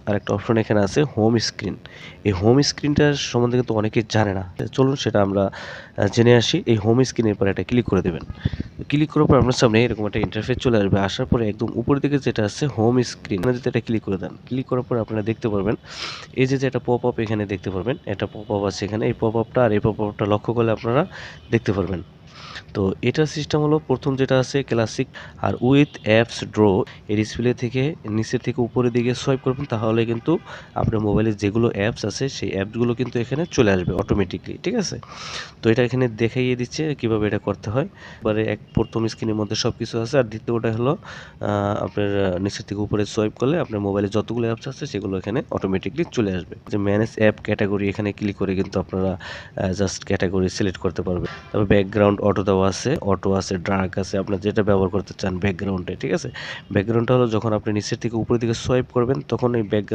আরেকটা অপশন এখানে আছে হোম স্ক্রিন। এই হোম স্ক্রিনটার সম্বন্ধে কিন্তু অনেকেই জানে না। চলুন সেটা আমরা জেনে আসি। এই হোম স্ক্রিনের পরে একটা ক্লিক করে দেবেন। ক্লিক করার পর আপনার সামনে এরকম একটা ইন্টারফেস চলে আসবে। আসার পরে একদম উপরের দিকে যেটা আছে হোম স্ক্রিন, এখানে যদি এটা ক্লিক করে দেন, ক্লিক করার পর আপনারা দেখতে পারবেন এই যে একটা পপ আপ এখানে দেখতে পারবেন। একটা পপ আপ আছে এখানে। এই পপ আপটা আর এই পপ আপটা লক্ষ্য করলে আপনারা দেখতে পারবেন। তো এটার সিস্টেম হলো প্রথম যেটা আছে ক্লাসিক আর উইথ অ্যাপস ড্র। এই ডিসপ্লে থেকে নিচের থেকে উপরের দিকে সোয়াইপ করবেন, তাহলে কিন্তু আপনার মোবাইলে যেগুলো অ্যাপস আছে সেই অ্যাপসগুলো কিন্তু এখানে চলে আসবে অটোমেটিকলি, ঠিক আছে? তো এটা এখানে দেখাইয়ে দিচ্ছে কিভাবে এটা করতে হয়। এবারে প্রথম স্ক্রিনের মধ্যে সব কিছু আছে, আর দ্বিতীয়টা হলো আপনার নিচের থেকে উপরে সোয়াইপ করলে আপনার মোবাইলে যতগুলো অ্যাপস আছে সেগুলো এখানে অটোমেটিকলি চলে আসবে। যে ম্যানেজ অ্যাপ ক্যাটাগরি, এখানে ক্লিক করে কিন্তু আপনারা জাস্ট ক্যাটাগরি সিলেক্ট করতে পারবেন। তারপর ব্যাকগ্রাউন্ড অটো দেওয়া আছে, অটো আছে, ডার্ক আছে, আপনার যেটা ব্যবহার করতে চান ব্যাকগ্রাউন্ডে, ঠিক আছে? ব্যাকগ্রাউন্ডটা হলো যখন আপনি নিচের থেকে উপরের দিকে সোয়াইপ করবেন তখন এই ব্যাকগ্রাউন্ড